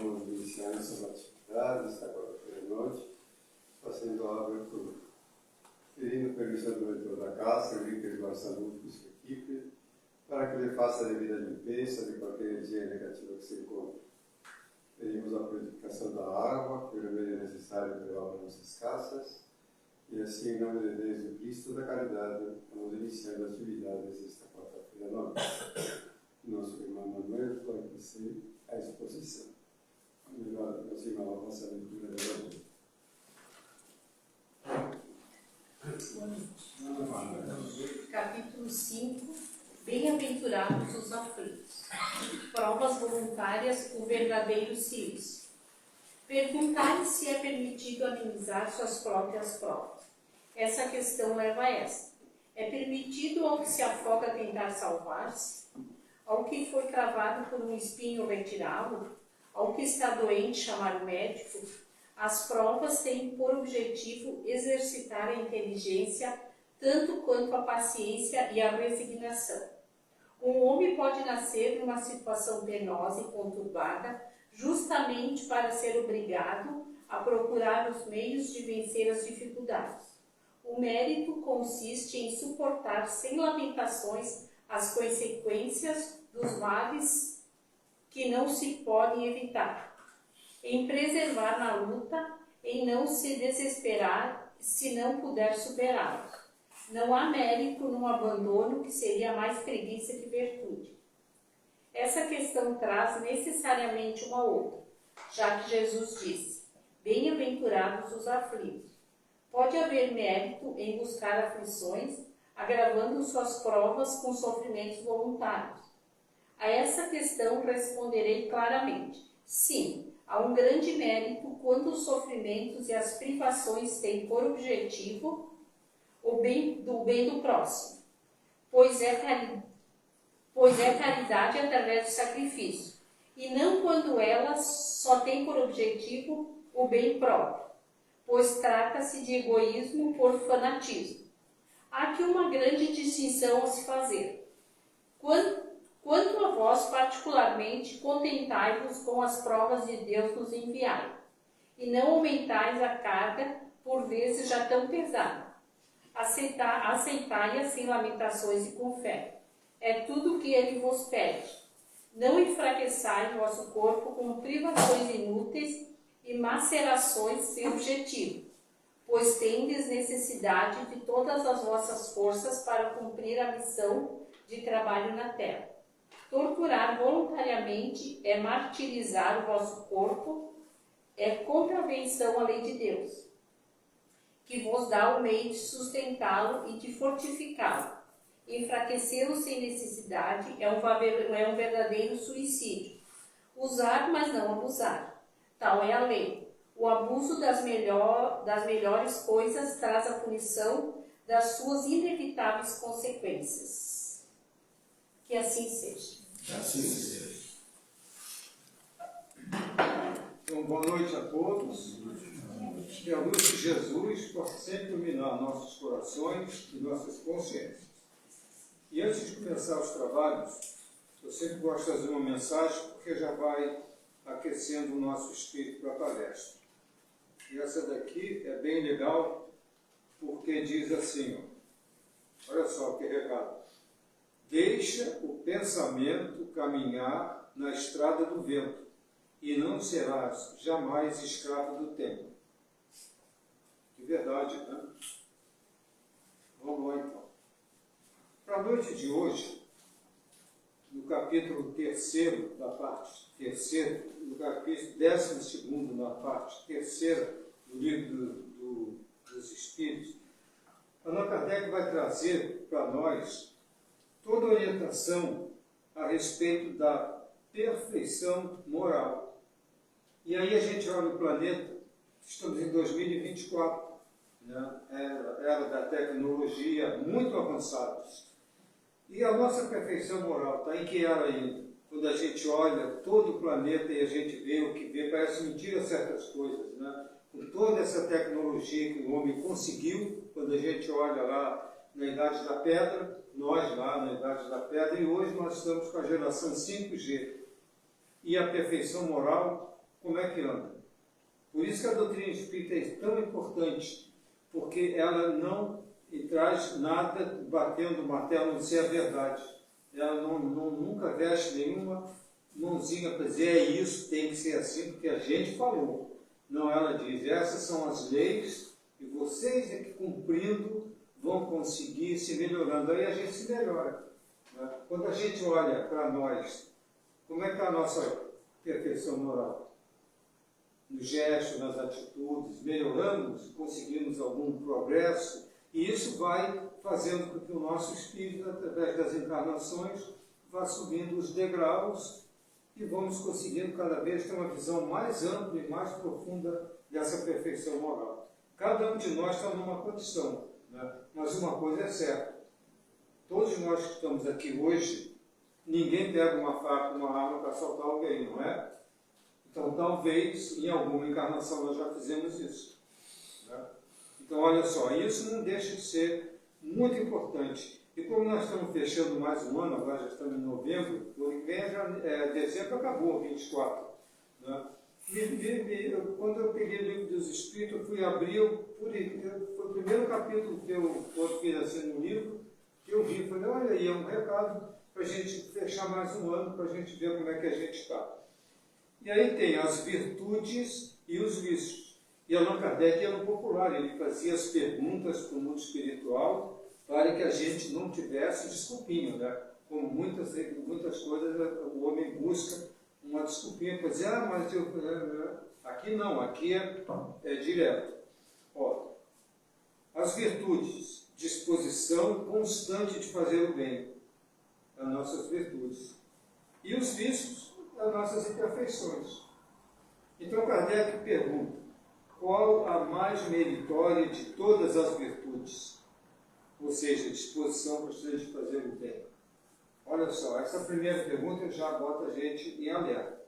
Vamos iniciar nossas atividades esta quarta-feira à noite, fazendo a abertura. Pedindo permissão do diretor da casa, Henrique Eduardo Saluto e sua equipe, para que ele faça a devida limpeza de qualquer energia negativa que se encontre. Pedimos a purificação da água, que é necessário levar para nossas casas, e assim, em nome de Deus e Cristo da caridade, vamos iniciando as atividades desta quarta-feira à noite. Nosso irmão Manuel vai fazer a exposição. Melhor, nosso irmão vai fazer a leitura da Bíblia. Capítulo 5. Bem-aventurados os aflitos. Provas voluntárias, o verdadeiro silício. Perguntar se é permitido amenizar suas próprias provas. Essa questão leva a esta. É permitido ao que se afoga tentar salvar-se? Ao que foi cravado por um espinho retirá-lo? Ao que está doente chamar o médico? As provas têm por objetivo exercitar a inteligência tanto quanto a paciência e a resignação. Um homem pode nascer numa situação penosa e conturbada justamente para ser obrigado a procurar os meios de vencer as dificuldades. O mérito consiste em suportar sem lamentações as consequências dos males que não se podem evitar, em preservar na luta, em não se desesperar se não puder superá-los. Não há mérito no abandono, que seria mais preguiça que virtude. Essa questão traz necessariamente uma outra, já que Jesus disse: bem-aventurados os aflitos. Pode haver mérito em buscar aflições, agravando suas provas com sofrimentos voluntários. A essa questão responderei claramente: sim, há um grande mérito quando os sofrimentos e as privações têm por objetivo o bem do próximo, pois é caridade através do sacrifício, e não quando ela só tem por objetivo o bem próprio, pois trata-se de egoísmo por fanatismo. Há aqui uma grande distinção a se fazer. Quanto a vós, particularmente, contentai-vos com as provas de Deus nos enviai, e não aumentais a carga, por vezes já tão pesada. Aceitai-a sem lamentações e com fé. É tudo o que ele vos pede. Não enfraqueçai o vosso corpo com privações inúteis e macerações sem objetivo, pois tendes necessidade de todas as vossas forças para cumprir a missão de trabalho na terra. Torturar voluntariamente é martirizar o vosso corpo, é contravenção à lei de Deus, que vos dá o meio de sustentá-lo e de fortificá-lo. Enfraquecê-lo sem necessidade é um verdadeiro suicídio. Usar, mas não abusar. Tal é a lei. O abuso das melhores coisas traz a punição das suas inevitáveis consequências. Que assim seja. Que assim seja. Então, boa noite a todos. Que a luz de Jesus possa sempre iluminar nossos corações e nossas consciências. E antes de começar os trabalhos, eu sempre gosto de fazer uma mensagem, porque já vai aquecendo o nosso espírito para a palestra. E essa daqui é bem legal, porque diz assim, ó, olha só que recado: deixa o pensamento caminhar na estrada do vento, e não serás jamais escravo do tempo. Que verdade, né? Vamos lá então. Para a noite de hoje, no capítulo 3º, da parte terceira, no capítulo 12º, na parte terceira do livro dos Espíritos, Allan Kardec vai trazer para nós toda a orientação a respeito da perfeição moral. E aí a gente olha o planeta, estamos em 2024, né? Era da tecnologia muito avançados. E a nossa perfeição moral está em que era ainda? Quando a gente olha todo o planeta e a gente vê o que vê, parece mentira certas coisas, né? Com toda essa tecnologia que o homem conseguiu, quando a gente olha lá na Idade da Pedra, nós lá na Idade da Pedra, e hoje nós estamos com a geração 5G. E a perfeição moral, como é que anda? Por isso que a doutrina espírita é tão importante, porque ela não traz nada batendo o martelo de ser a verdade. Ela nunca veste nenhuma mãozinha para dizer é isso, tem que ser assim, porque a gente falou. Não, ela diz, essas são as leis e vocês é que cumprindo vão conseguir se melhorando. Aí a gente se melhora. Né? Quando a gente olha para nós, como é que está a nossa perfeição moral? No gesto, nas atitudes, melhoramos, conseguimos algum progresso, e isso vai fazendo com que o nosso espírito, através das encarnações, vá subindo os degraus e vamos conseguindo cada vez ter uma visão mais ampla e mais profunda dessa perfeição moral. Cada um de nós está numa condição, né? Mas uma coisa é certa, todos nós que estamos aqui hoje, ninguém pega uma faca, uma arma para assaltar alguém, não é? Então, talvez, em alguma encarnação nós já fizemos isso. Né? Então, olha só, isso não deixa de ser muito importante. E como nós estamos fechando mais um ano, agora já estamos em novembro, o ano que vem dezembro acabou, 24. Né? Quando eu peguei o livro dos Espíritos, eu fui abrir, foi o primeiro capítulo que eu fiz assim no livro, que eu vi, falei, olha aí, é um recado para a gente fechar mais um ano, para a gente ver como é que a gente está. E aí tem as virtudes e os vícios. E Allan Kardec era um popular, ele fazia as perguntas para o mundo espiritual para que a gente não tivesse desculpinho, né? Como muitas coisas o homem busca uma desculpinha para dizer, mas eu... Aqui não, aqui é direto. Ó, as virtudes, disposição constante de fazer o bem, as nossas virtudes. E os vícios, as nossas imperfeições. Então Kardec pergunta, qual a mais meritória de todas as virtudes? Ou seja, disposição constante de fazer o bem. Olha só, essa primeira pergunta já bota a gente em alerta.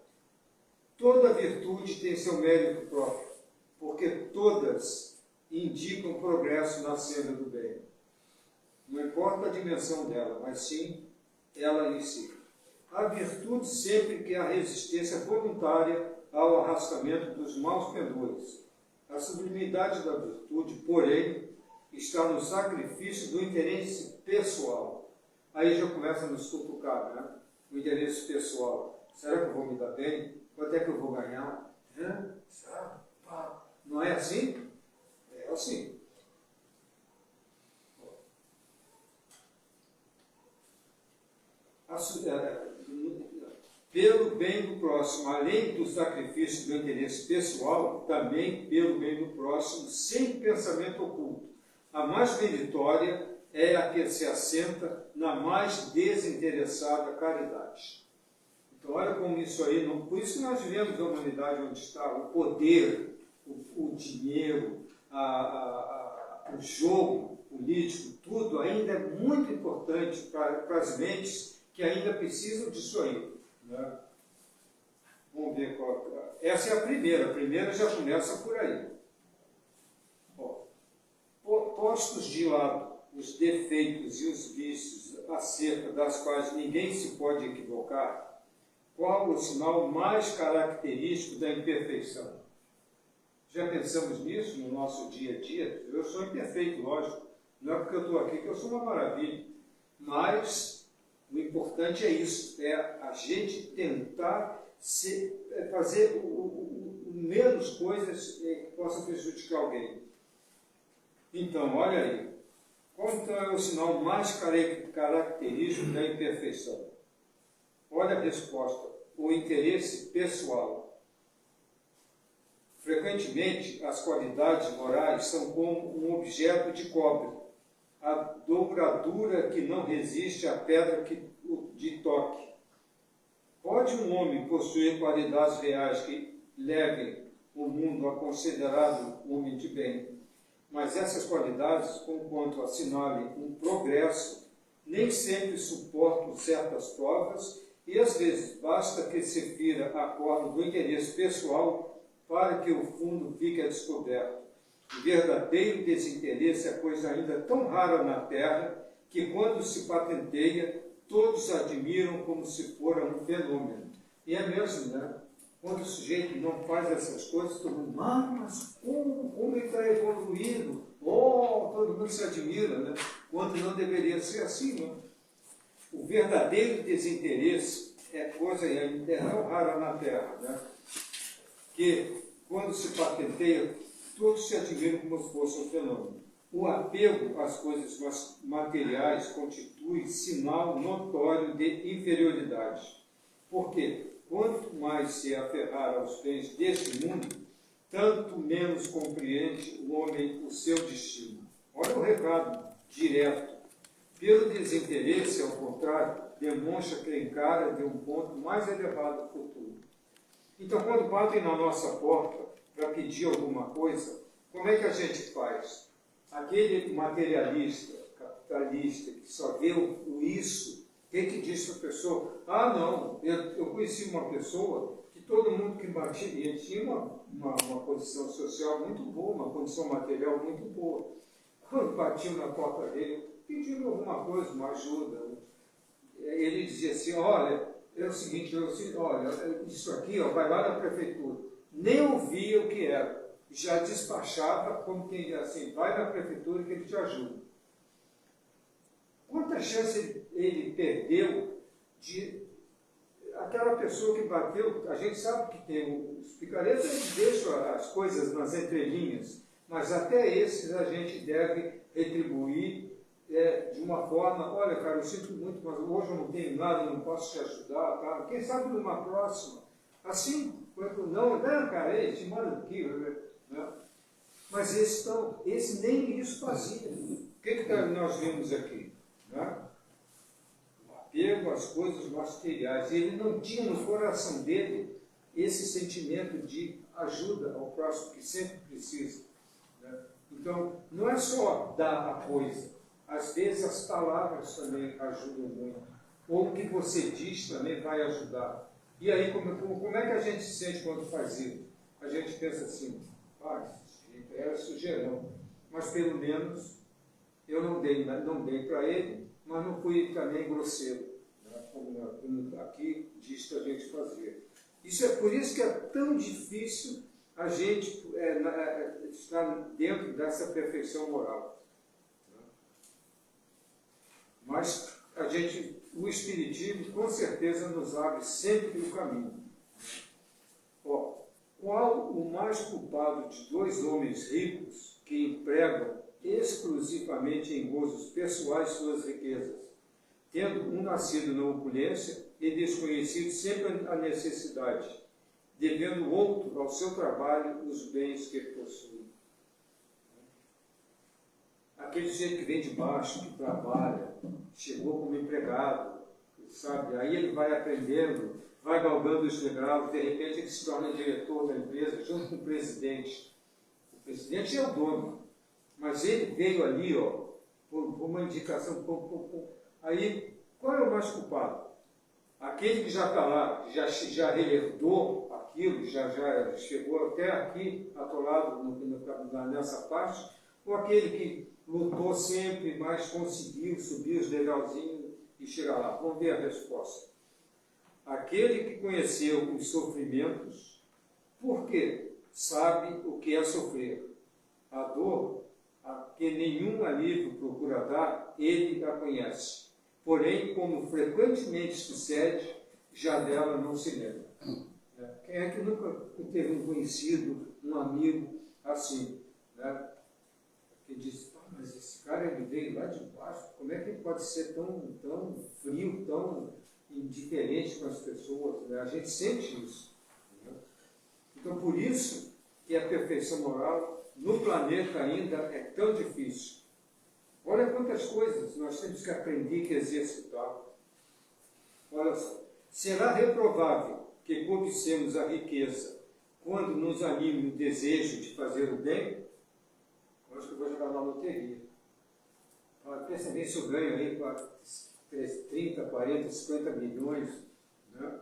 Toda virtude tem seu mérito próprio, porque todas indicam progresso na senda do bem. Não importa a dimensão dela, mas sim ela em si. A virtude sempre que há resistência voluntária ao arrastamento dos maus pendores. A sublimidade da virtude, porém, está no sacrifício do interesse pessoal. Aí já começa a nos cutucar, né? O interesse pessoal. Será que eu vou me dar bem? Quanto é que eu vou ganhar? Não é assim? É assim. Pelo bem do próximo, além do sacrifício do interesse pessoal, também pelo bem do próximo, sem pensamento oculto. A mais meritória é a que se assenta na mais desinteressada caridade. Então, olha como isso aí, não, por isso que nós vivemos a humanidade onde está o poder, o dinheiro, o jogo político, tudo ainda é muito importante para as mentes que ainda precisam disso aí. Né? Vamos ver qual. Essa é a primeira já começa por aí. Ó, postos de lado os defeitos e os vícios acerca das quais ninguém se pode equivocar, qual o sinal mais característico da imperfeição? Já pensamos nisso no nosso dia a dia? Eu sou imperfeito, lógico. Não é porque eu estou aqui que eu sou uma maravilha. Mas o importante é isso, é a gente tentar fazer o menos coisas que possam prejudicar alguém. Então, olha aí. Qual então é o sinal mais característico da imperfeição? Olha a resposta: o interesse pessoal. Frequentemente, as qualidades morais são como um objeto de cobre, a dobradura que não resiste à pedra de toque. Pode um homem possuir qualidades reais que levem o mundo a considerado homem de bem, mas essas qualidades, conquanto assinalem um progresso, nem sempre suportam certas provas e, às vezes, basta que se fira a corda do interesse pessoal para que o fundo fique a descoberto. O verdadeiro desinteresse é coisa ainda tão rara na Terra que, quando se patenteia, todos admiram como se fora um fenômeno. E é mesmo, né? Quando o sujeito não faz essas coisas, todo mundo, mas como ele está evoluindo? Oh, todo mundo se admira, né? Quando não deveria ser assim, né? O verdadeiro desinteresse é coisa ainda tão rara na Terra, né? Que, quando se patenteia, todos se admiram como se fosse um fenômeno. O apego às coisas materiais constitui sinal notório de inferioridade. Por quê? Quanto mais se aferrar aos bens deste mundo, tanto menos compreende o homem o seu destino. Olha o recado direto. Pelo desinteresse, ao contrário, demonstra que encara de um ponto mais elevado o futuro. Então, quando batem na nossa porta para pedir alguma coisa, como é que a gente faz? Aquele materialista, capitalista, que só vê o isso, o que diz para a pessoa? Ah, não, eu conheci uma pessoa que todo mundo que batia, ele tinha uma condição social muito boa, uma condição material muito boa. Quando batiam na porta dele, pediram alguma coisa, uma ajuda. Ele dizia assim, olha, é o seguinte, olha, isso aqui, ó, vai lá na prefeitura. Nem ouvia o que era. Já despachava como quem diz assim, vai na prefeitura que ele te ajuda. Quanta chance ele perdeu de aquela pessoa que bateu? A gente sabe que tem os picaretas, eles deixam as coisas nas entrelinhas, mas até esses a gente deve retribuir de uma forma, olha, cara, eu sinto muito, mas hoje eu não tenho nada, não posso te ajudar, tá? Quem sabe numa próxima. Assim, não, cara, ele te manda aqui, né? Mas esse nem isso fazia. O que nós vimos aqui? Né? O apego às coisas materiais. Ele não tinha no coração dele esse sentimento de ajuda ao próximo que sempre precisa. Né? Então, não é só dar a coisa. Às vezes as palavras também ajudam muito. Ou o que você diz também vai ajudar. E aí, como é que a gente se sente quando faz isso? A gente pensa assim, era sujeirão. Mas pelo menos eu não dei para ele, mas não fui também grosseiro, né? como aqui diz que a gente fazer. Isso é por isso que é tão difícil a gente estar dentro dessa perfeição moral. Né? Mas o Espiritismo com certeza nos abre sempre o caminho. Qual o mais culpado de dois homens ricos que empregam exclusivamente em gozos pessoais suas riquezas, tendo um nascido na opulência e desconhecido sempre a necessidade, devendo outro ao seu trabalho os bens que possui? Aquele sujeito que vem de baixo, que trabalha, chegou como empregado, sabe? Aí ele vai aprendendo, vai galgando os degraus, de repente ele se torna diretor da empresa junto com o presidente. O presidente é o dono, mas ele veio ali, ó, por uma indicação. Aí, qual é o mais culpado? Aquele que já está lá, já herdou aquilo, já chegou até aqui, atolado nessa parte, ou aquele que lutou sempre, mas conseguiu subir os degrauzinhos e chegar lá? Vamos ver a resposta. Aquele que conheceu os sofrimentos, porque sabe o que é sofrer. A dor, a que nenhum alívio procura dar, ele a conhece. Porém, como frequentemente sucede, já dela não se lembra. Quem é que nunca teve um conhecido, um amigo assim, né? Que diz, mas esse cara ele veio lá de baixo, como é que ele pode ser tão frio, tão... indiferente com as pessoas, né? A gente sente isso. Né? Então, por isso que a perfeição moral no planeta ainda é tão difícil. Olha quantas coisas nós temos que aprender e exercitar. Olha só, será reprovável que cobicemos a riqueza quando nos anime o desejo de fazer o bem? Eu acho que eu vou jogar na loteria. Pensa bem se eu ganho aí 30, 40, 50 milhões. Né?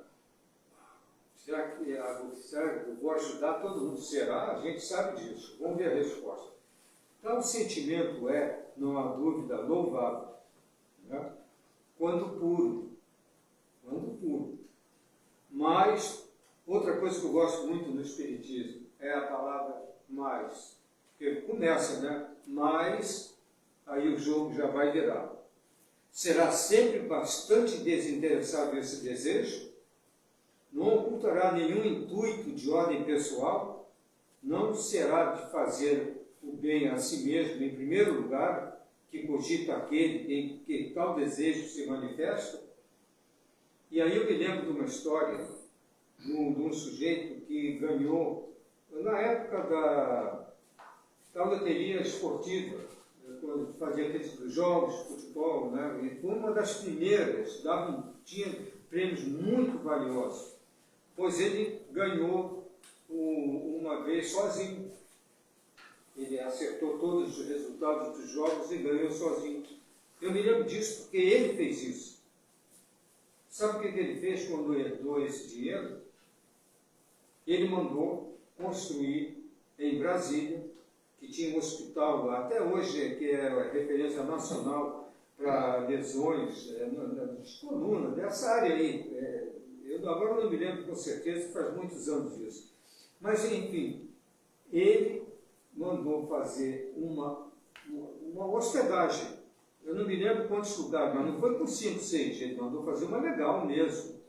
Será que eu vou ajudar todo mundo? Será? A gente sabe disso. Vamos ver a resposta. Então, o sentimento é, não há dúvida, louvável. Né? Quando puro. Mas, outra coisa que eu gosto muito no Espiritismo é a palavra mais. Porque começa, né? Mas, aí o jogo já vai virar. Será sempre bastante desinteressado esse desejo? Não ocultará nenhum intuito de ordem pessoal? Não será de fazer o bem a si mesmo, em primeiro lugar, que cogita aquele em que tal desejo se manifesta? E aí eu me lembro de uma história de um sujeito que ganhou, na época da loteria esportiva, quando fazia aqueles jogos de futebol, né? E foi uma das primeiras, tinha prêmios muito valiosos, pois ele ganhou uma vez sozinho. Ele acertou todos os resultados dos jogos e ganhou sozinho. Eu me lembro disso porque ele fez isso. Sabe o que ele fez quando herdou esse dinheiro? Ele mandou construir em Brasília, que tinha um hospital lá, até hoje, que é a referência nacional para lesões de coluna, dessa área aí. Eu agora não me lembro com certeza, faz muitos anos isso. Mas, enfim, ele mandou fazer uma hospedagem. Eu não me lembro quantos lugares, mas não foi por 5, 6, ele mandou fazer uma legal mesmo,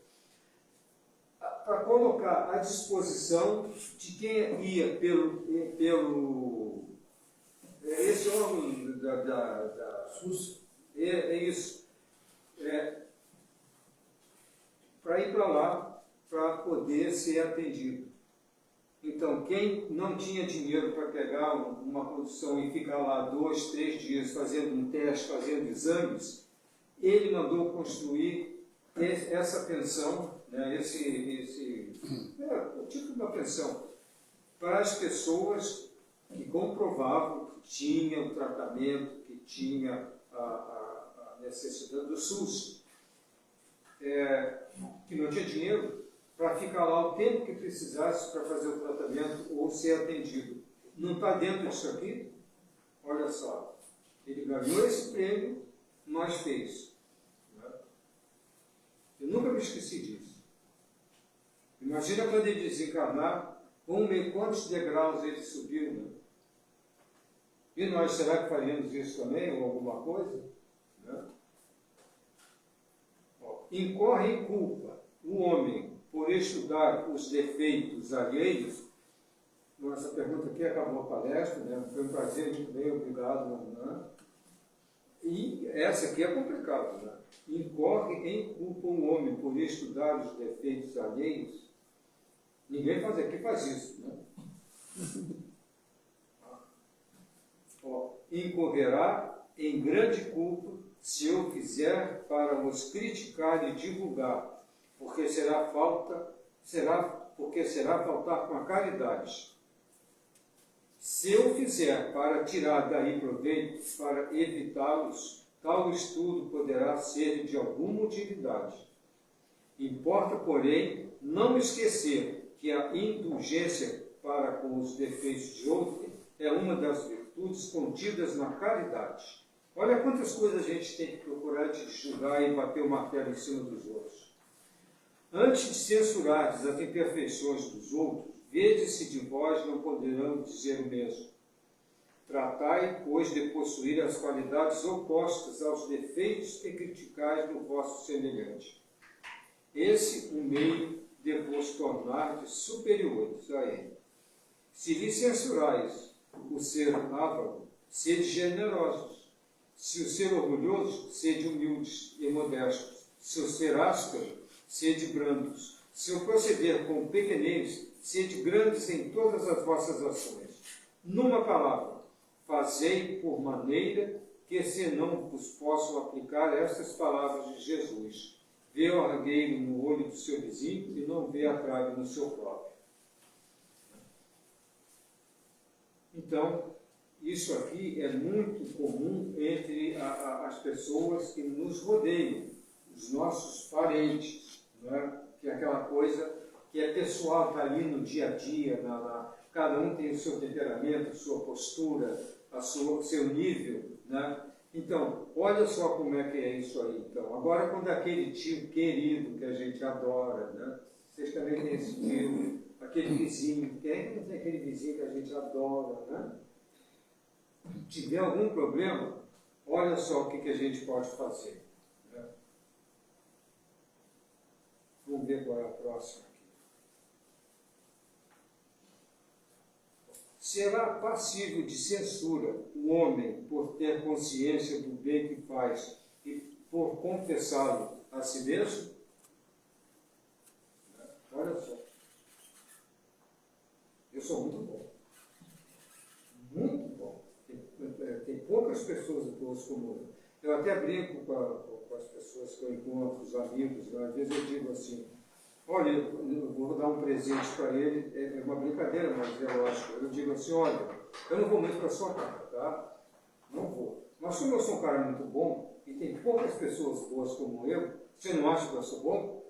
para colocar à disposição de quem ia pelo esse homem da SUS, isso, para ir para lá, para poder ser atendido. Então, quem não tinha dinheiro para pegar uma condução e ficar lá 2, 3 dias fazendo um teste, fazendo exames, ele mandou construir essa pensão, né, o tipo de uma pensão, para as pessoas que comprovavam que tinha o tratamento, que tinha a necessidade do SUS, que não tinha dinheiro para ficar lá o tempo que precisasse para fazer o tratamento ou ser atendido. Não está dentro disso aqui? Olha só, ele ganhou esse prêmio, mas fez. Eu nunca me esqueci disso. Imagina quando ele desencarnar, quantos degraus ele subiu, né? E nós, será que faríamos isso também, ou alguma coisa? Né? Incorre em culpa o homem por estudar os defeitos alheios. Nossa pergunta aqui acabou a palestra, né? Foi um prazer, muito bem, obrigado. Né? E essa aqui é complicada, né? Incorre em culpa o homem por estudar os defeitos alheios. Ninguém faz isso, né? Incorrerá em grande culpa se eu fizer para os criticar e divulgar, porque será faltar com a caridade. Se eu fizer para tirar daí proveito, para evitá-los, tal estudo poderá ser de alguma utilidade. Importa, porém, não esquecer que a indulgência para com os defeitos de outrem é uma das virtudes contidas na caridade. Olha quantas coisas a gente tem que procurar de julgar e bater o martelo em cima dos outros. Antes de censurar as imperfeições dos outros, vede se de vós não poderão dizer o mesmo. Tratai, pois, de possuir as qualidades opostas aos defeitos que criticais no vosso semelhante. Esse o meio de vos tornardes superiores a ele. Se lhe censurais o ser avaro, sede generosos. Se o ser orgulhoso, sede humildes e modestos. Se eu ser áspero, sede brandos. Se eu proceder com pequenez, sede grandes em todas as vossas ações. Numa palavra, fazei por maneira que, se não vos posso aplicar estas palavras de Jesus, vê o argueiro no olho do seu vizinho e não vê a trave no seu próprio. Então, isso aqui é muito comum entre as pessoas que nos rodeiam, os nossos parentes, né? Que é aquela coisa que é pessoal, está ali no dia a dia, cada um tem o seu temperamento, a sua postura, o seu nível, né? Então, olha só como é que é isso aí. Então, agora, quando aquele tio querido que a gente adora, né? Vocês também têm esse tio, aquele vizinho, quem é que não tem aquele vizinho que a gente adora, né? Tiver algum problema, olha só o que a gente pode fazer. Né? Vamos ver qual é a próxima aqui. Será passível de censura o homem por ter consciência do bem que faz e por confessá-lo a si mesmo? Olha só. Eu sou muito bom. Muito bom. Tem poucas pessoas boas como eu. Eu até brinco com as pessoas que eu encontro, os amigos, né? Às vezes eu digo assim, olha, eu vou dar um presente para ele, é uma brincadeira, mas é lógico. Eu digo assim, olha, eu não vou muito para a sua casa, tá? Não vou. Mas como eu sou um cara muito bom, e tem poucas pessoas boas como eu, você não acha que eu sou bom?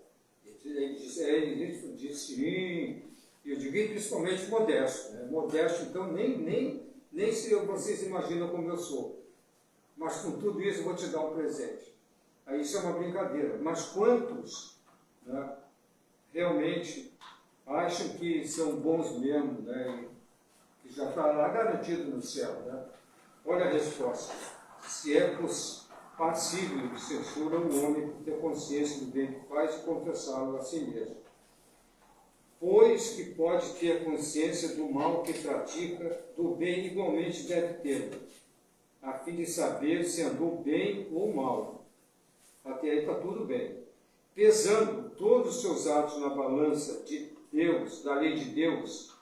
Ele diz sim. Eu digo, e principalmente modesto. Né? Modesto, então, nem se vocês imaginam como eu sou. Mas com tudo isso eu vou te dar um presente. Aí isso é uma brincadeira. Mas quantos, né, realmente acham que são bons mesmo, né, e que já está lá garantido no céu? Né? Olha a resposta. Se é passível de censura o homem por ter consciência do bem que faz e confessá-lo a si mesmo. Pois que pode ter consciência do mal que pratica, do bem igualmente deve ter, a fim de saber se andou bem ou mal. Até aí está tudo bem. Pesando todos os seus atos na balança de Deus, da lei de Deus,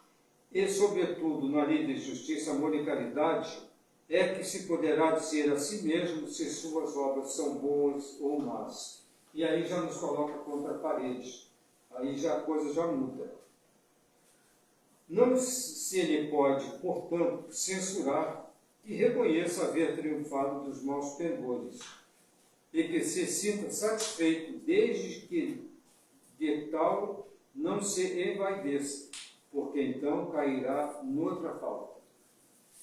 e sobretudo na lei de justiça, amor e caridade, é que se poderá dizer a si mesmo se suas obras são boas ou más. E aí já nos coloca contra a parede. Aí já a coisa já muda. Não se lhe pode, portanto, censurar que reconheça haver triunfado dos maus pendores e que se sinta satisfeito desde que de tal não se envaideça, porque então cairá noutra falta.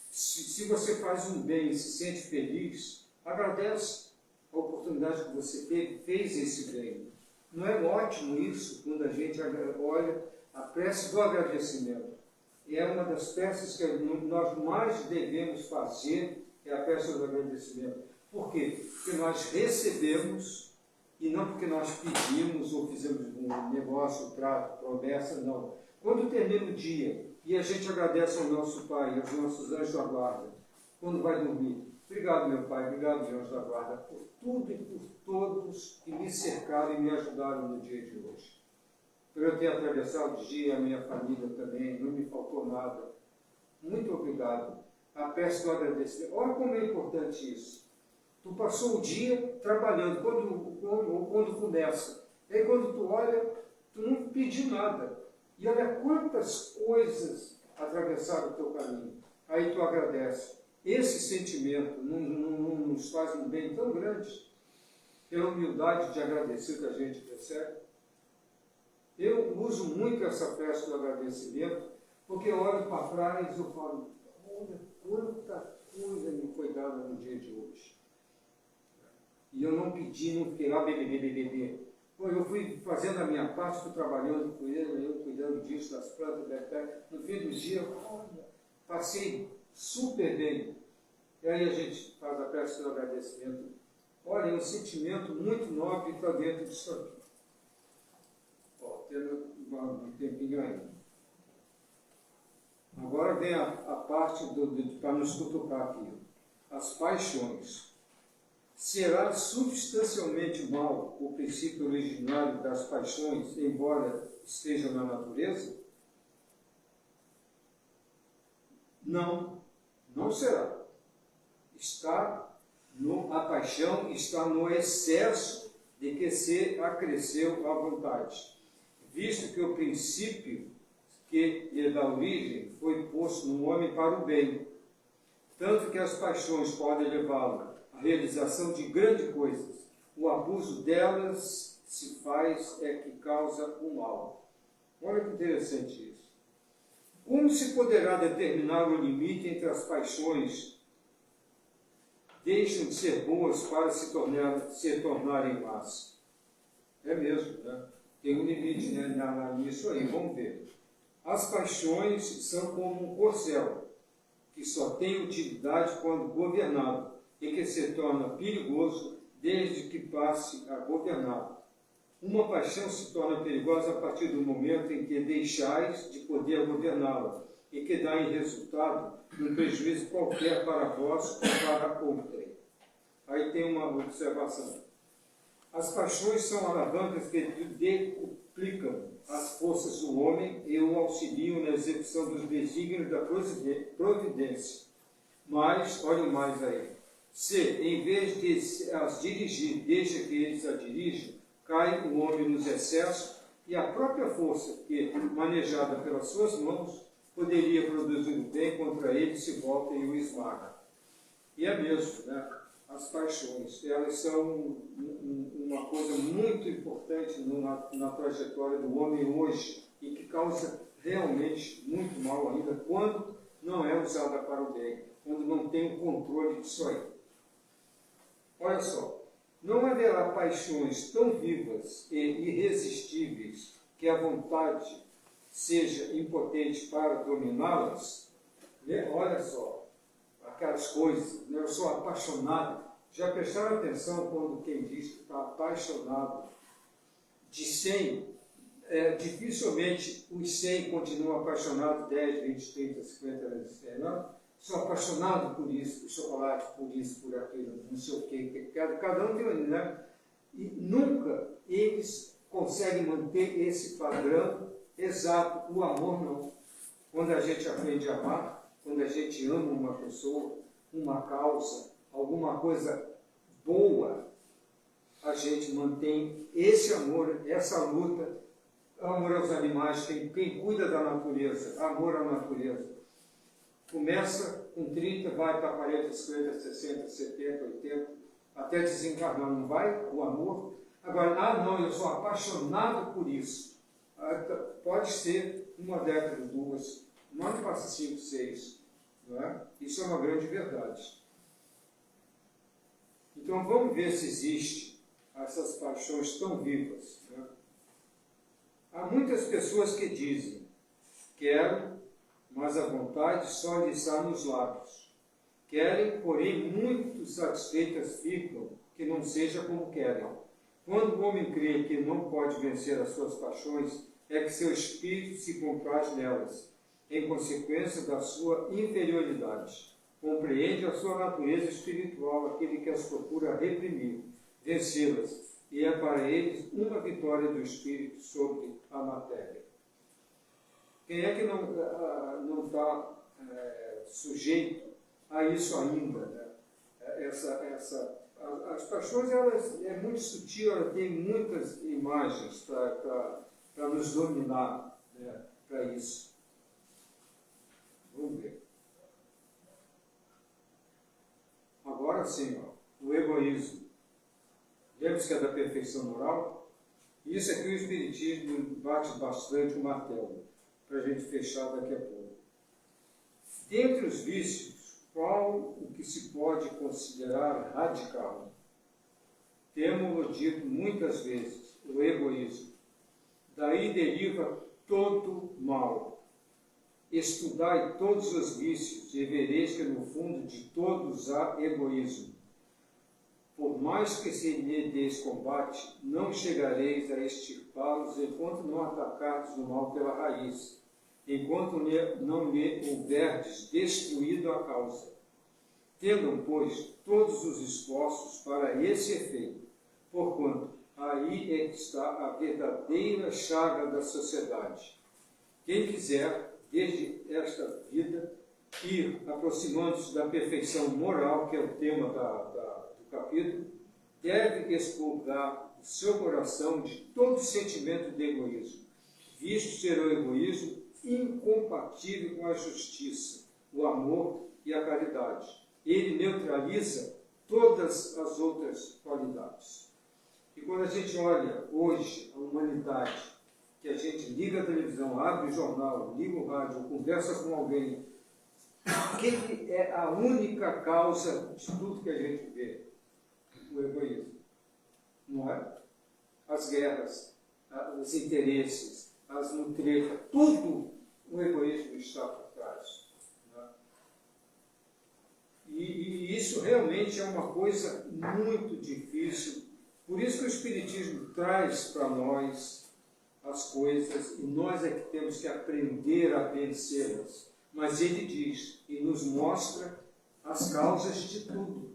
Se você faz um bem e se sente feliz, agradece a oportunidade que você teve, fez esse bem. Não é ótimo isso quando a gente olha a prece do agradecimento? É uma das peças que nós mais devemos fazer, é a peça do agradecimento. Por quê? Porque nós recebemos, e não porque nós pedimos ou fizemos um negócio, um trato, promessa, não. Quando termina o dia e a gente agradece ao nosso Pai, aos nossos anjos da guarda, quando vai dormir, obrigado, meu Pai, obrigado, meu anjo da guarda, por tudo e por todos que me cercaram e me ajudaram no dia de hoje. Por eu ter atravessado o dia, a minha família também, não me faltou nada. Muito obrigado. A peça do agradecimento. Olha como é importante isso. Tu passou o dia trabalhando, quando começa. E aí quando tu olha, tu não pediu nada. E olha quantas coisas atravessaram o teu caminho. Aí tu agradece. Esse sentimento não nos faz um bem tão grande, pela humildade de agradecer que a gente recebe. Eu uso muito essa festa do agradecimento, porque eu olho para trás e eu falo, olha quanta coisa me foi dada no dia de hoje. E eu não pedi, não fiquei lá beber. Pô, eu fui fazendo a minha parte, fui trabalhando com ele, eu cuidando disso, das plantas, no fim do dia, olha, passei super bem. E aí a gente faz a festa do agradecimento. Olha, é um sentimento muito nobre que está dentro disso aqui. Tendo um tempinho ainda. Agora vem a parte para nos cutucar aqui. As paixões. será substancialmente mal o princípio originário das paixões, embora esteja na natureza? Não, não será. A paixão está no excesso de que se acresceu à vontade, visto que o princípio que lhe dá origem foi posto no homem para o bem, tanto que as paixões podem levá-lo à realização de grandes coisas. O abuso delas se faz é que causa o mal. Olha que interessante isso. Como se poderá determinar o limite entre as paixões deixam de ser boas para se tornarem más? É mesmo, né? Tem um limite, né, nisso aí, vamos ver. As paixões são como um corcel, que só tem utilidade quando governado, e que se torna perigoso desde que passe a governá-lo. Uma paixão se torna perigosa a partir do momento em que deixais de poder governá-la, e que dá em resultado um prejuízo qualquer para vós ou para outrem. Aí tem uma observação. As paixões são alavancas que decuplicam as forças do homem e o auxiliam na execução dos desígnios da providência. Mas, olhem mais aí, se, em vez de as dirigir, deixa que eles a dirijam, cai o homem nos excessos e a própria força que, manejada pelas suas mãos, poderia produzir o bem contra ele, se volta e o esmaga. E é mesmo, né? As paixões, elas são uma coisa muito importante na trajetória do homem hoje e que causa realmente muito mal ainda quando não é usada para o bem, quando não tem o controle disso aí. Olha só, não haverá paixões tão vivas e irresistíveis que a vontade seja impotente para dominá-las. Olha só, aquelas coisas, né? Eu sou apaixonado. Já prestaram atenção quando quem diz que está apaixonado de 100, dificilmente os 100 continuam apaixonados 10, 20, 30, 50 vezes. Não? Sou apaixonado por isso, por chocolate, por isso, por aquilo, não sei o quê. Cada um tem, né? E nunca eles conseguem manter esse padrão exato. O amor não. Quando a gente aprende a amar, quando a gente ama uma pessoa, uma causa, alguma coisa boa, a gente mantém esse amor, essa luta, amor aos animais, quem cuida da natureza, amor à natureza. Começa com 30, vai para 40, 50, 60, 70, 80, até desencarnar, não vai? O amor. Agora, não, eu sou apaixonado por isso. Pode ser uma década, duas, não passa 5, 6. Não é? Isso é uma grande verdade. Então vamos ver se existe essas paixões tão vivas. Né? Há muitas pessoas que dizem, quero, mas a vontade só lhe está nos lábios. Querem, porém muito satisfeitas ficam, que não seja como querem. Quando o homem crê que não pode vencer as suas paixões, é que seu espírito se compraz nelas, em consequência da sua inferioridade. Compreende a sua natureza espiritual, aquele que as procura reprimir, vencê-las, e é para eles uma vitória do espírito sobre a matéria. Quem é que não está sujeito a isso ainda? Né? As paixões, é muito sutil, ela tem muitas imagens para nos dominar, né, para isso. Vamos ver. Agora sim, o egoísmo. Lembra-se que é da perfeição moral? Isso é que o Espiritismo bate bastante o martelo, para a gente fechar daqui a pouco. Dentre os vícios, qual o que se pode considerar radical? Temo-lo dito muitas vezes, o egoísmo. Daí deriva todo mal. Estudai todos os vícios e vereis que no fundo de todos há egoísmo. Por mais que se lhe deis combate, não chegareis a extirpá-los enquanto não atacardes o mal pela raiz, enquanto não lhe houverdes destruído a causa. Tendam, pois, todos os esforços para esse efeito, porquanto aí é que está a verdadeira chaga da sociedade. Quem quiser, desde esta vida, ir aproximando-se da perfeição moral, que é o tema do capítulo, deve expurgar o seu coração de todo sentimento de egoísmo, visto ser o egoísmo incompatível com a justiça, o amor e a caridade. Ele neutraliza todas as outras qualidades. E quando a gente olha hoje a humanidade, que a gente liga a televisão, abre o jornal, liga o rádio, conversa com alguém, o que é a única causa de tudo que a gente vê? O egoísmo. Não é? As guerras, os interesses, as mutretas, tudo o egoísmo está por trás. Não é? E isso realmente é uma coisa muito difícil. Por isso que o Espiritismo traz para nós as coisas, e nós é que temos que aprender a vencê-las. Mas ele diz e nos mostra as causas de tudo.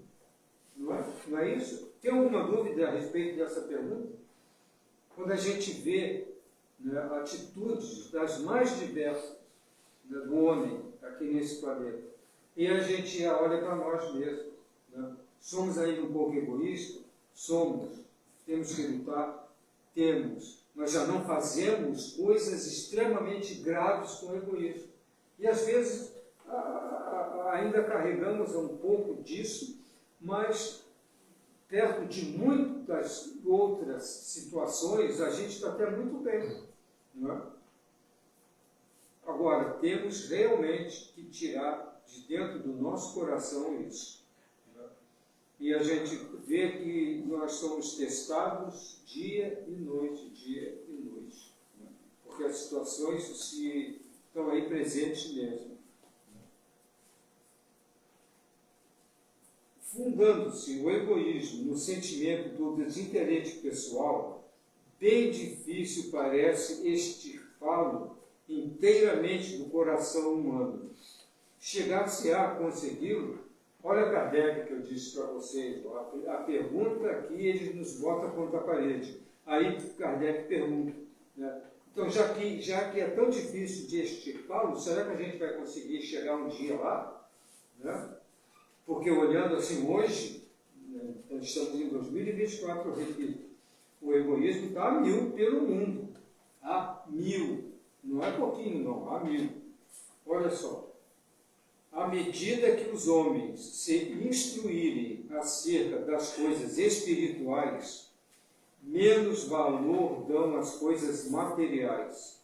Não é isso? Tem alguma dúvida a respeito dessa pergunta? Quando a gente vê, né, atitudes das mais diversas, né, do homem aqui nesse planeta, e a gente olha para nós mesmos, né? Somos ainda um pouco egoístas? Somos. Temos que lutar? Temos. Mas já não fazemos coisas extremamente graves com egoísmo. E às vezes ainda carregamos um pouco disso, mas perto de muitas outras situações a gente está até muito bem. Não é? Agora, temos realmente que tirar de dentro do nosso coração isso. Não é? E a gente vê que nós somos testados dia e noite, não é? Porque as situações estão aí presentes mesmo. Fundando-se o egoísmo no sentimento do desinteresse pessoal, bem difícil parece extirpá-lo inteiramente do coração humano. Chegar-se-á a consegui-lo? Olha Kardec que eu disse para vocês, a pergunta aqui ele nos bota contra a parede. Aí Kardec pergunta, né? Então, já que é tão difícil de extirpá-lo, será que a gente vai conseguir chegar um dia lá? Né? Porque olhando assim hoje, né, nós estamos em 2024, eu repito, o egoísmo está a 1000 pelo mundo. A 1000. Não é pouquinho, não, a 1000. Olha só. À medida que os homens se instruírem acerca das coisas espirituais, menos valor dão às coisas materiais.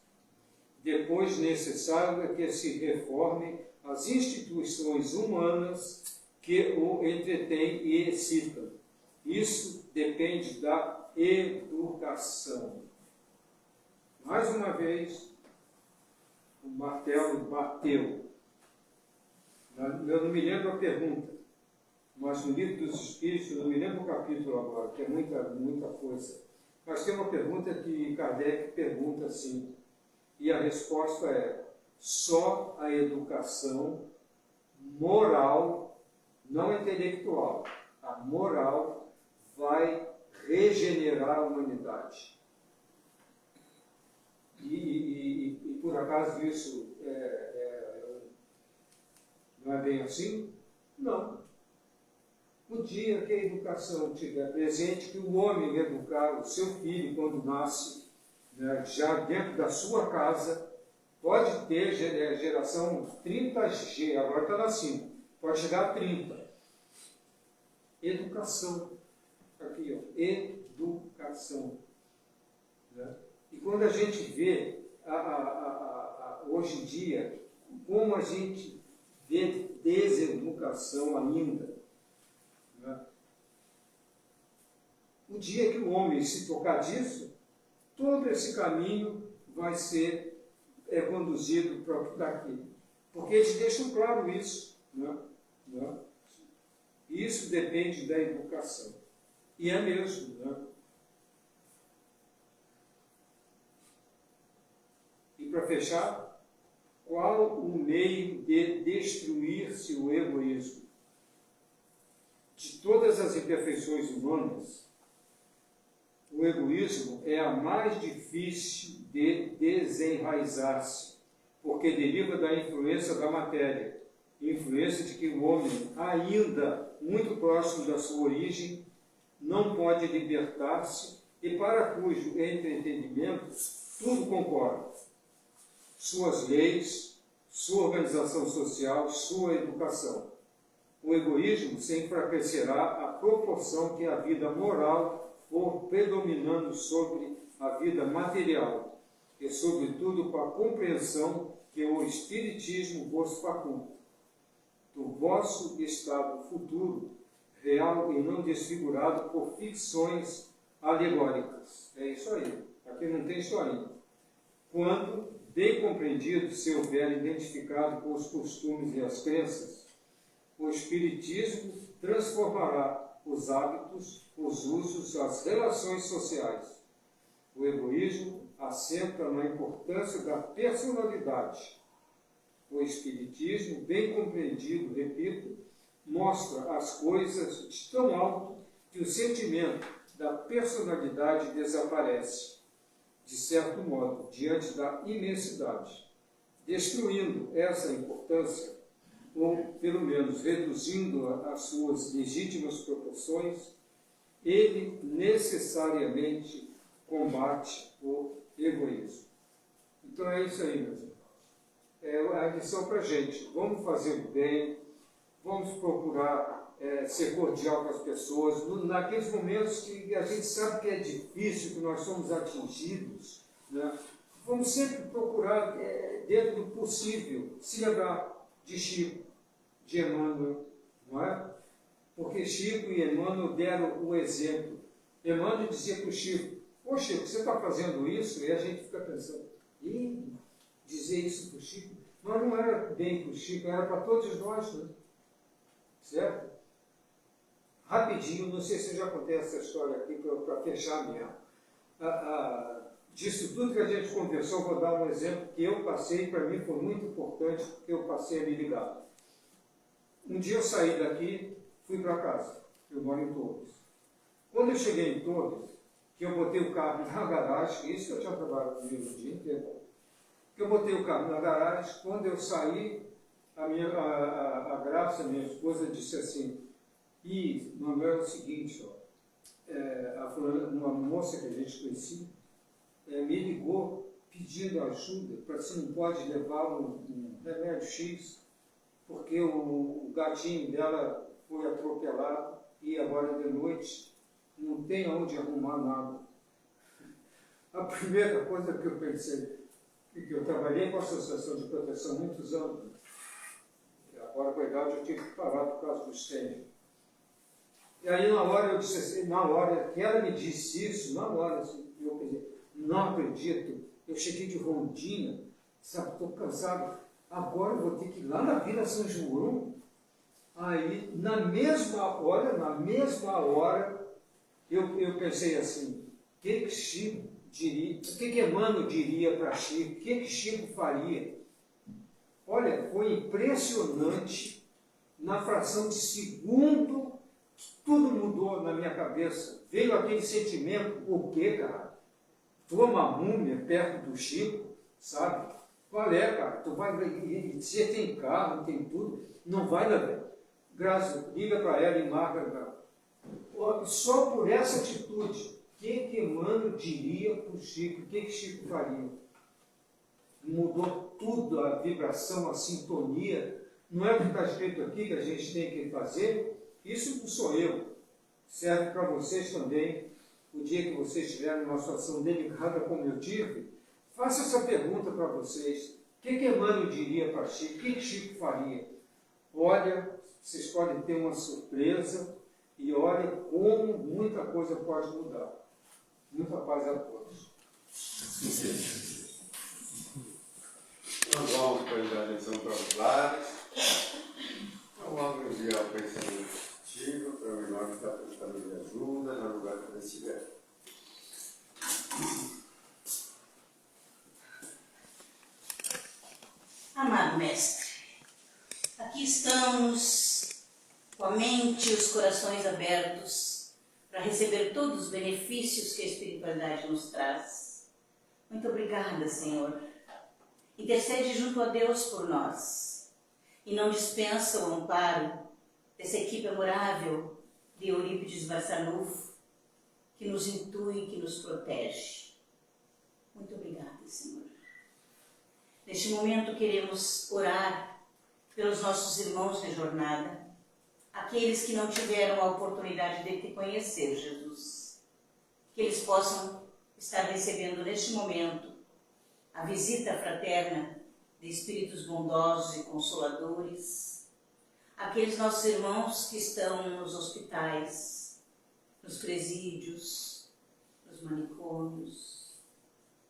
Depois necessário é que se reformem as instituições humanas que o entretêm e excitam. Isso depende da educação. Mais uma vez, o martelo bateu. Eu não me lembro a pergunta, mas no Livro dos Espíritos, eu não me lembro o capítulo agora, que é muita coisa. Mas tem uma pergunta que Kardec pergunta assim, e a resposta é: só a educação moral, não intelectual, a moral vai regenerar a humanidade. E por acaso isso não é bem assim? Não. O dia que a educação estiver presente, que o homem educar o seu filho quando nasce, né, já dentro da sua casa, pode ter geração 30G, agora está na 5, pode chegar a 30. Educação. Aqui, ó, educação. Né? E quando a gente vê, hoje em dia, como a gente vê deseducação ainda, né? O dia que o homem se tocar disso, todo esse caminho vai ser conduzido para o que está aqui. Porque eles deixam claro isso. Né? Né? Isso depende da educação. E é mesmo. Né? E para fechar, qual o meio de destruir-se o egoísmo? todas as imperfeições humanas, o egoísmo é a mais difícil de desenraizar-se, porque deriva da influência da matéria, influência de que o homem, ainda muito próximo da sua origem, não pode libertar-se e para cujo entretenimento tudo concorre. Suas leis, sua organização social, sua educação. O egoísmo se enfraquecerá à proporção que a vida moral for predominando sobre a vida material, e sobretudo com a compreensão que o Espiritismo vos faculta, do vosso estado futuro, real e não desfigurado por ficções alegóricas. É isso aí, aqui não tem historinha. Quando, bem compreendido, se houver identificado com os costumes e as crenças, o Espiritismo transformará os hábitos, os usos, as relações sociais. O egoísmo assenta na importância da personalidade. O Espiritismo, bem compreendido, repito, mostra as coisas de tão alto que o sentimento da personalidade desaparece, de certo modo, diante da imensidade, destruindo essa importância, ou pelo menos reduzindo-a às suas legítimas proporções, ele necessariamente combate o egoísmo. Então é isso aí, meus irmãos. É a lição para a gente. Vamos fazer o bem, vamos procurar ser cordial com as pessoas, naqueles momentos que a gente sabe que é difícil, que nós somos atingidos, né? Vamos sempre procurar, dentro do possível, se lembrar de Chico, de Emmanuel, não é? Porque Chico e Emmanuel deram o exemplo. Emmanuel dizia para o Chico: "Ô Chico, você está fazendo isso?" E a gente fica pensando, dizer isso para o Chico? Mas não era bem para o Chico, era para todos nós, né? Certo? Rapidinho, não sei se eu já contei essa história aqui para fechar mesmo. Disso tudo que a gente conversou, vou dar um exemplo que eu passei, para mim foi muito importante, porque eu passei a me ligar. Um dia eu saí daqui, fui para casa. Eu moro em Torres. Quando eu cheguei em Torres, que eu botei o carro na garagem, isso que eu tinha trabalhado comigo o dia inteiro, que eu botei o carro na garagem, quando eu saí, a Graça, minha esposa, disse assim: Manuel, é o seguinte, uma moça que a gente conhecia, me ligou pedindo ajuda para se não pode levar um remédio X, porque o gatinho dela foi atropelado e agora de noite não tem onde arrumar nada. A primeira coisa que eu pensei, que eu trabalhei com a Associação de Proteção há muitos anos, agora com a idade eu tive que parar por causa do incêndio. E aí na hora eu disse assim, na hora que ela me disse isso, na hora assim, eu pensei, não acredito, eu cheguei de Rondina, sabe, estou cansado, agora eu vou ter que ir lá na Vila São João. Aí, na mesma hora, eu pensei assim, o que Chico diria, o que Emmanuel diria para Chico, o que Chico faria? Olha, foi impressionante, na fração de segundo, tudo mudou na minha cabeça. Veio aquele sentimento, o quê, cara? Tu é uma múmia perto do Chico, sabe? Qual é, cara? Tu vai, você tem carro, tem tudo, não vai dar bem. Graça, liga para ela e marca. Só por essa atitude, o que Emmanuel diria para o Chico? O que Chico faria? Mudou tudo, a vibração, a sintonia. Não é o que está escrito aqui que a gente tem que fazer? Isso não sou eu. Serve para vocês também. O dia que vocês estiverem numa situação delicada como eu tive, faça essa pergunta para vocês. O que Emmanuel diria para Chico? O que Chico faria? Olha, vocês podem ter uma surpresa e olha como muita coisa pode mudar. Muita paz a todos. Nós vamos para a lição para os lares. Então vamos enviar o pensamento positivo para o irmão que está precisando de ajuda, no lugar que ele estiver. Amado Mestre, aqui estamos com com a mente e os corações abertos para receber todos os benefícios que a espiritualidade nos traz. Muito obrigada, Senhor. Intercede junto a Deus por nós e não dispensa o amparo dessa equipe amorável de Eurípides Barçanufo, que nos intui, que nos protege. Muito obrigada, Senhor. Neste momento queremos orar pelos nossos irmãos de jornada, aqueles que não tiveram a oportunidade de te conhecer, Jesus. Que eles possam estar recebendo neste momento a visita fraterna de espíritos bondosos e consoladores, aqueles nossos irmãos que estão nos hospitais, nos presídios, nos manicômios,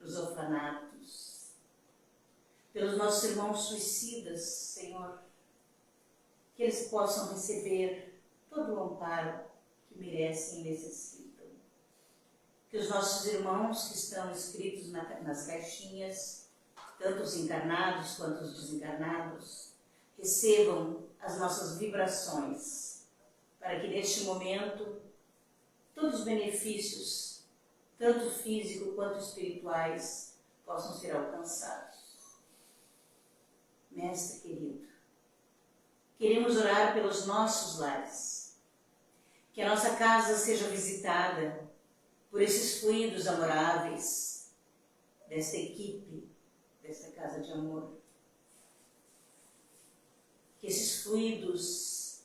nos orfanatos, pelos nossos irmãos suicidas, Senhor, que eles possam receber todo o amparo que merecem e necessitam. Que os nossos irmãos que estão inscritos nas caixinhas, tanto os encarnados quanto os desencarnados, recebam as nossas vibrações, para que neste momento todos os benefícios, tanto físicos quanto espirituais, possam ser alcançados. Mestre querido, queremos orar pelos nossos lares, que a nossa casa seja visitada por esses fluidos amoráveis desta equipe, desta casa de amor. Que esses fluidos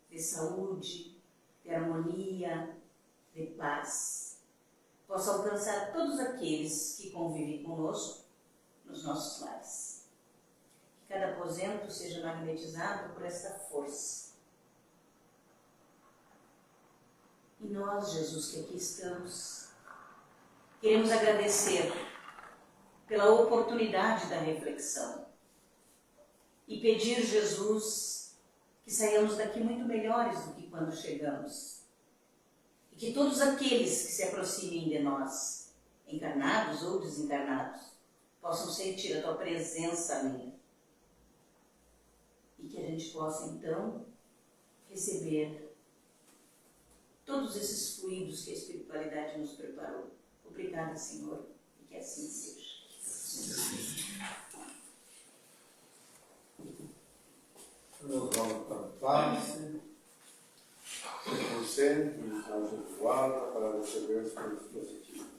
de saúde, de harmonia, de paz, possam alcançar todos aqueles que convivem conosco nos nossos lares. Que cada aposento seja magnetizado por essa força. E nós, Jesus, que aqui estamos, queremos agradecer pela oportunidade da reflexão e pedir, Jesus, que saiamos daqui muito melhores do que quando chegamos. E que todos aqueles que se aproximem de nós, encarnados ou desencarnados, possam sentir a Tua presença minha. E que a gente possa, então, receber todos esses fluidos que a espiritualidade nos preparou. Obrigada, Senhor, e que assim seja. Nós vamos para o passe, se concentre, age de guarda para receber os pontos positivos.